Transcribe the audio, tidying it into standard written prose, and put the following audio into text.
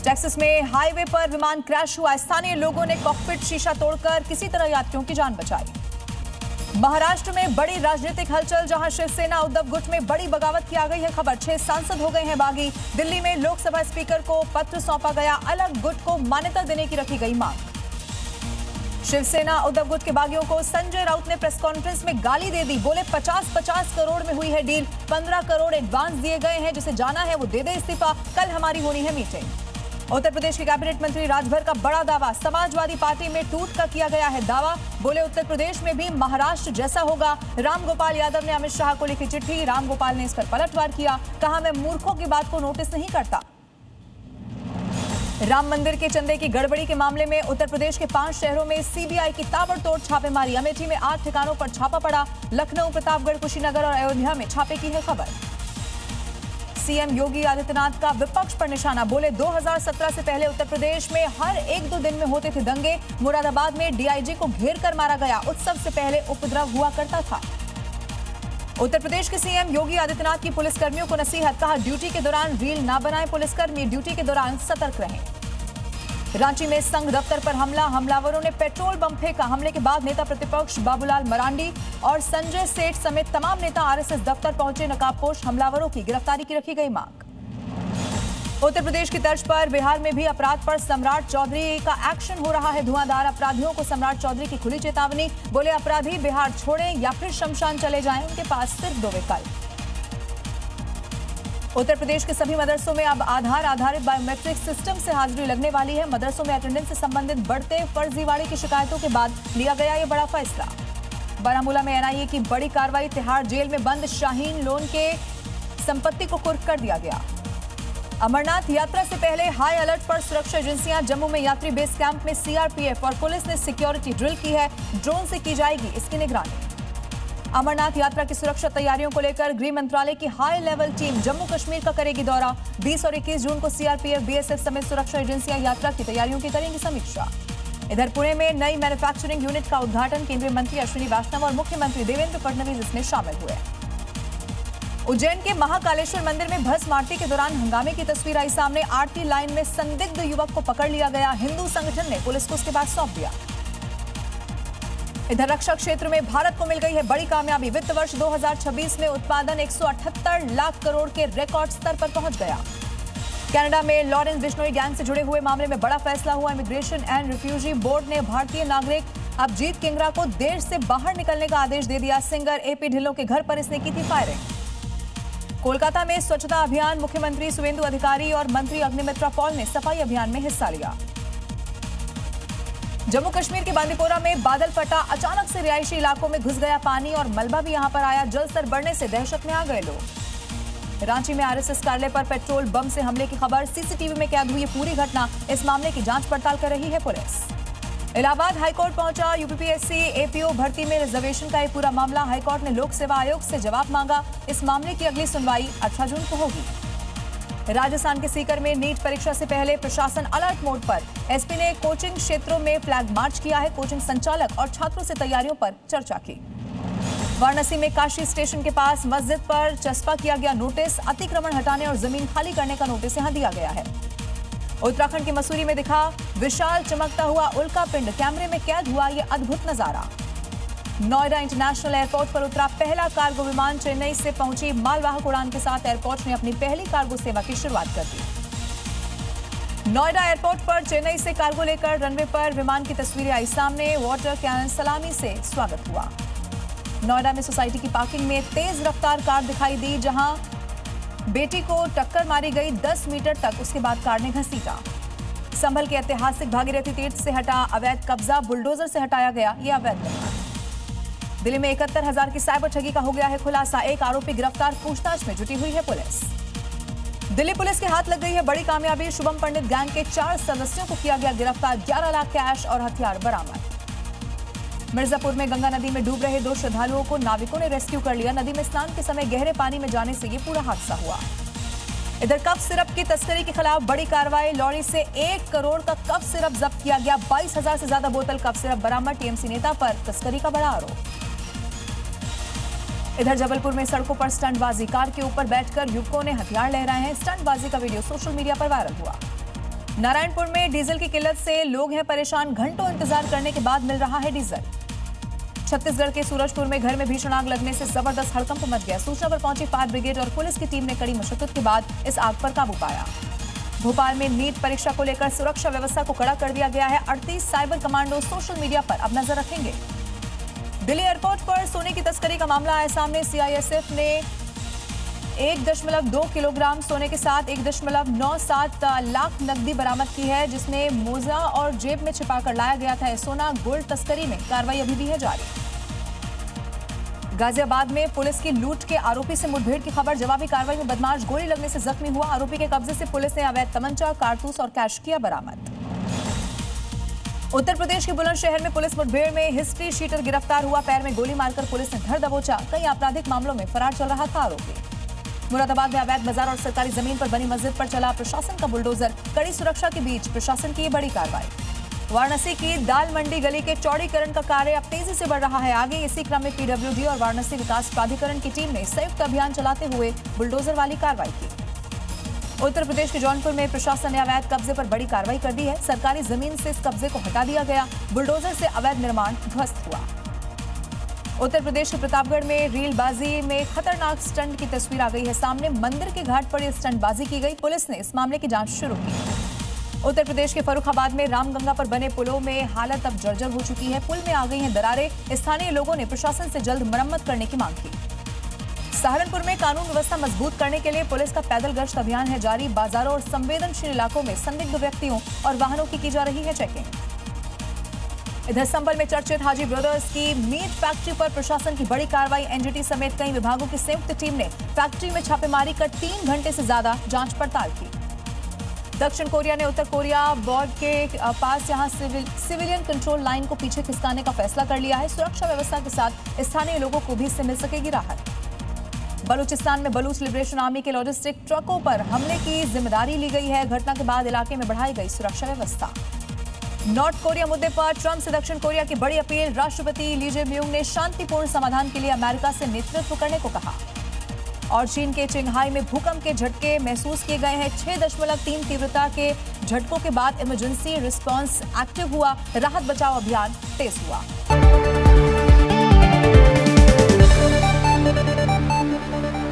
Texas में highway पर विमान क्रैश हुआ। स्थानीय लोगों ने कॉकपिट शीशा तोड़कर किसी तरह यात्रियों की जान बचाई। महाराष्ट्र में बड़ी राजनीतिक हलचल, जहां शिवसेना उद्धव गुट में बड़ी बगावत की आ गई है खबर। 6 सांसद हो गए हैं बागी। दिल्ली में लोकसभा स्पीकर को पत्र सौंपा गया। अलग गुट को मान्यता देने की रखी गई मांग। शिवसेना उद्धव गुट के बागियों को संजय राउत ने प्रेस कॉन्फ्रेंस में गाली दे दी। बोले 50-50 करोड़ में हुई है डील, 15 करोड़ एडवांस दिए गए हैं, जिसे जाना है वो दे दे इस्तीफा, कल हमारी होनी है मीटिंग। उत्तर प्रदेश के कैबिनेट मंत्री राजभर का बड़ा दावा, समाजवादी पार्टी में टूट का किया गया है दावा। बोले उत्तर प्रदेश में भी महाराष्ट्र जैसा होगा। रामगोपाल यादव ने अमित शाह को लिखी चिट्ठी। रामगोपाल ने इस पर पलटवार किया, कहा मैं मूर्खों की बात को नोटिस नहीं करता। राम मंदिर के चंदे की गड़बड़ी के मामले में उत्तर प्रदेश के 5 शहरों में सीबीआई की ताबड़तोड़ छापेमारी। अमेठी में 8 ठिकानों पर छापा पड़ा। लखनऊ, प्रतापगढ़, कुशीनगर और अयोध्या में छापे की है खबर। सीएम योगी आदित्यनाथ का विपक्ष पर निशाना। बोले 2017 से पहले उत्तर प्रदेश में हर 1-2 दिन में होते थे दंगे। मुरादाबाद में डीआईजी को घेर कर मारा गया। उत्सव से पहले उपद्रव हुआ करता था। उत्तर प्रदेश के सीएम योगी आदित्यनाथ की पुलिसकर्मियों को नसीहत, कहा ड्यूटी के दौरान रील ना बनाएं पुलिसकर्मी, ड्यूटी के दौरान सतर्क रहें। रांची में संघ दफ्तर पर हमला, हमलावरों ने पेट्रोल बम फेंका। हमले के बाद नेता प्रतिपक्ष बाबूलाल मरांडी और संजय सेठ समेत तमाम नेता आरएसएस दफ्तर पहुंचे। नकाबपोश हमलावरों की गिरफ्तारी की रखी गई मांग। उत्तर प्रदेश की तर्ज पर बिहार में भी अपराध पर सम्राट चौधरी का एक्शन हो रहा है धुआंधार। अपराधियों को सम्राट चौधरी की खुली चेतावनी। बोले अपराधी बिहार छोड़ें या फिर शमशान चले जाएं, उनके पास सिर्फ 2 विकल्प। उत्तर प्रदेश के सभी मदरसों में अब आधार आधारित बायोमेट्रिक सिस्टम से हाजिरी लगने वाली है। मदरसों में अटेंडेंस से संबंधित बढ़ते फर्जीवाड़े की शिकायतों के बाद लिया गया ये बड़ा फैसला। बारामूला में एनआईए की बड़ी कार्रवाई। तिहाड़ जेल में बंद शाहीन लोन के संपत्ति को कुर्क कर दिया गया। अमरनाथ यात्रा से पहले हाई अलर्ट पर सुरक्षा एजेंसियां। जम्मू में यात्री बेस कैंप में सीआरपीएफ और पुलिस ने सिक्योरिटी ड्रिल की है। ड्रोन से की जाएगी इसकी निगरानी। अमरनाथ यात्रा की सुरक्षा तैयारियों को लेकर गृह मंत्रालय की high level team Jammu Kashmir का करेगी दौरा। 20 और 21 जून को सीआरपीएफ, बीएसएफ समेत सुरक्षा एजेंसियां यात्रा की तैयारियों की करेंगी समीक्षा। इधर पुणे में नई मैन्युफैक्चरिंग यूनिट का उद्घाटन। केंद्रीय मंत्री अश्विनी वैष्णव और मुख्यमंत्री देवेंद्र फडणवीस इसमें शामिल हुए। उज्जैन के महाकालेश्वर मंदिर में भस्म आरती के दौरान हंगामे की तस्वीर आई सामने। आरती लाइन में संदिग्ध युवक को पकड़ लिया गया। हिंदू संगठन ने पुलिस को उसके बाद सौंप दिया। इधर रक्षा क्षेत्र में भारत को मिल गई है बड़ी कामयाबी। वित्त वर्ष 2026 में उत्पादन 178 लाख करोड़ के रिकॉर्ड स्तर पर पहुंच गया। कनाडा में लॉरेंस बिश्नोई गैंग से जुड़े हुए मामले में बड़ा फैसला हुआ। इमिग्रेशन एंड रिफ्यूजी बोर्ड ने भारतीय नागरिक अभिजीत किंगरा को देश से बाहर निकलने का आदेश दे दिया। सिंगर एपी ढिल्लों के घर पर इसने की थी फायरिंग। कोलकाता में स्वच्छता अभियान। मुख्यमंत्री सुवेंदु अधिकारी और मंत्री अग्निमित्रा पॉल ने सफाई अभियान में हिस्सा लिया। जम्मू कश्मीर के बांदीपोरा में बादल फटा। अचानक से रिहायशी इलाकों में घुस गया पानी और मलबा भी यहां पर आया। जल स्तर बढ़ने से दहशत में आ गए लोग। रांची में आरएसएस कार्यालय पर पेट्रोल बम से हमले की खबर। सीसीटीवी में कैद हुई पूरी घटना। इस मामले की जांच पड़ताल कर रही है पुलिस। इलाहाबाद हाईकोर्ट पहुंचा यूपीपीएससी एपीओ भर्ती में रिजर्वेशन का ये पूरा मामला। हाईकोर्ट ने लोक सेवा आयोग से जवाब मांगा। इस मामले की अगली सुनवाई 18 जून को होगी। राजस्थान के सीकर में नीट परीक्षा से पहले प्रशासन अलर्ट मोड पर। एसपी ने कोचिंग क्षेत्रों में फ्लैग मार्च किया है। कोचिंग संचालक और छात्रों से तैयारियों पर चर्चा की। वाराणसी में काशी स्टेशन के पास मस्जिद पर चस्पा किया गया नोटिस। अतिक्रमण हटाने और जमीन खाली करने का नोटिस यहां दिया गया है। उत्तराखंड के मसूरी में दिखा विशाल चमकता हुआ उल्का पिंड। कैमरे में कैद हुआ ये अद्भुत नजारा। नोएडा इंटरनेशनल एयरपोर्ट पर उतरा पहला कार्गो विमान। चेन्नई से पहुंची मालवाहक उड़ान के साथ एयरपोर्ट ने अपनी पहली कार्गो सेवा की शुरुआत कर दी। नोएडा एयरपोर्ट पर चेन्नई से कार्गो लेकर रनवे पर विमान की तस्वीरें आई सामने। वाटर कैनन सलामी से स्वागत हुआ। नोएडा में सोसाइटी की पार्किंग में तेज रफ्तार कार दिखाई दी, जहां बेटी को टक्कर मारी गई 10 मीटर तक। उसके बाद कार ने घसीटा। संभल के ऐतिहासिक भागीरथी तीर्थ से हटा अवैध कब्जा। बुलडोजर से हटाया गया ये अवैध निर्माण। दिल्ली में 71,000 की साइबर ठगी का हो गया है खुलासा। एक आरोपी गिरफ्तार। पूछताछ में जुटी हुई है पुलिस। दिल्ली पुलिस के हाथ लग गई है बड़ी कामयाबी। शुभम पंडित गैंग के 4 सदस्यों को किया गया गिरफ्तार। 11 लाख कैश और हथियार बरामद। मिर्जापुर में गंगा नदी में डूब रहे 2 श्रद्धालुओं को नाविकों ने रेस्क्यू कर लिया। नदी में स्नान के समय गहरे पानी में जाने से ये पूरा हादसा हुआ। इधर कफ सिरप की तस्करी के खिलाफ बड़ी कार्रवाई। लॉरी से 1 करोड़ का कफ सिरप जब्त किया गया। 22,000 से ज्यादा बोतल कफ सिरप बरामद। टीएमसी नेता पर तस्करी का बड़ा आरोप। इधर जबलपुर में सड़कों पर स्टंटबाजी। कार के ऊपर बैठकर युवकों ने हथियार लहराए हैं। स्टंटबाजी का वीडियो सोशल मीडिया पर वायरल हुआ। नारायणपुर में डीजल की किल्लत से लोग हैं परेशान, घंटों इंतजार करने के बाद मिल रहा है डीजल। छत्तीसगढ़ के सूरजपुर में घर में भीषण आग लगने से जबरदस्त हड़कंप मच गया। सूचना पर पहुंची फायर ब्रिगेड और पुलिस की टीम ने कड़ी मशक्कत के बाद इस आग पर काबू पाया। भोपाल में नीट परीक्षा को लेकर सुरक्षा व्यवस्था को कड़ा कर दिया गया है। 38 साइबर कमांडो सोशल मीडिया पर अब नजर रखेंगे। दिल्ली एयरपोर्ट पर सोने की तस्करी का मामला आया सामने। सीआईएसएफ ने 1.2 किलोग्राम सोने के साथ 1.97 लाख नकदी बरामद की है, जिसमें मोजा और जेब में छिपाकर लाया गया था। सोना गोल्ड तस्करी में कार्रवाई अभी भी है जारी। गाजियाबाद में पुलिस की लूट के आरोपी से मुठभेड़ की खबर। जवाबी कार्रवाई में बदमाश गोली लगने से जख्मी हुआ। आरोपी के कब्जे से पुलिस ने अवैध तमंचा, कारतूस और कैश किया बरामद। उत्तर प्रदेश के बुलंदशहर में पुलिस मुठभेड़ में हिस्ट्री शीटर गिरफ्तार हुआ। पैर में गोली मारकर पुलिस ने धर दबोचा। कई आपराधिक मामलों में फरार चल रहा था आरोपी। मुरादाबाद में अवैध बाजार और सरकारी जमीन पर बनी मस्जिद पर चला प्रशासन का बुलडोजर। कड़ी सुरक्षा के बीच प्रशासन की बड़ी कार्रवाई। वाराणसी की दाल मंडी गली के चौड़ीकरण का कार्य अब तेजी से बढ़ रहा है आगे। इसी क्रम में पीडब्ल्यूडी और वाराणसी विकास प्राधिकरण की टीम ने संयुक्त अभियान चलाते हुए बुलडोजर वाली कार्रवाई की। उत्तर प्रदेश के जौनपुर में प्रशासन ने अवैध कब्जे पर बड़ी कार्रवाई कर दी है। सरकारी जमीन से इस कब्जे को हटा दिया गया। बुलडोजर से अवैध निर्माण ध्वस्त हुआ। उत्तर प्रदेश के प्रतापगढ़ में रीलबाजी में खतरनाक स्टंट की तस्वीर आ गई है सामने। मंदिर के घाट पर यह स्टंटबाजी की गई। पुलिस ने इस मामले की जांच शुरू की। उत्तर प्रदेश के फर्रुखाबाद में रामगंगा पर बने पुलों में हालत अब जर्जर हो चुकी है। पुल में आ गई हैं दरारें। स्थानीय लोगों ने प्रशासन से जल्द मरम्मत करने की मांग की। सहारनपुर में कानून व्यवस्था मजबूत करने के लिए पुलिस का पैदल गश्त अभियान है जारी। बाजारों और संवेदनशील इलाकों में संदिग्ध व्यक्तियों और वाहनों की जा रही है चेकिंग। इधर संभल में चर्चित हाजी ब्रदर्स की मीट फैक्ट्री पर प्रशासन की बड़ी कार्रवाई। एनजीटी समेत कई विभागों की संयुक्त टीम ने फैक्ट्री में छापेमारी कर 3 घंटे से ज्यादा जांच पड़ताल की। दक्षिण कोरिया ने उत्तर कोरिया बॉर्डर के पास यहां सिविलियन कंट्रोल लाइन को पीछे खिसकाने का फैसला कर लिया है। सुरक्षा व्यवस्था के साथ स्थानीय लोगों को भी इससे मिल सकेगी राहत। बलूचिस्तान में बलूच लिबरेशन आर्मी के लॉजिस्टिक ट्रकों पर हमले की जिम्मेदारी ली गई है। घटना के बाद इलाके में बढ़ाई गई सुरक्षा व्यवस्था। नॉर्थ कोरिया मुद्दे पर ट्रंप से दक्षिण कोरिया की बड़ी अपील। राष्ट्रपति ली जे-म्यूंग ने शांतिपूर्ण समाधान के लिए अमेरिका से नेतृत्व करने को कहा। और चीन के चिंगहाई में भूकंप के झटके महसूस किए गए हैं। 6.3 तीव्रता के झटकों के बाद इमरजेंसी रिस्पांस एक्टिव हुआ। राहत बचाव अभियान तेज हुआ।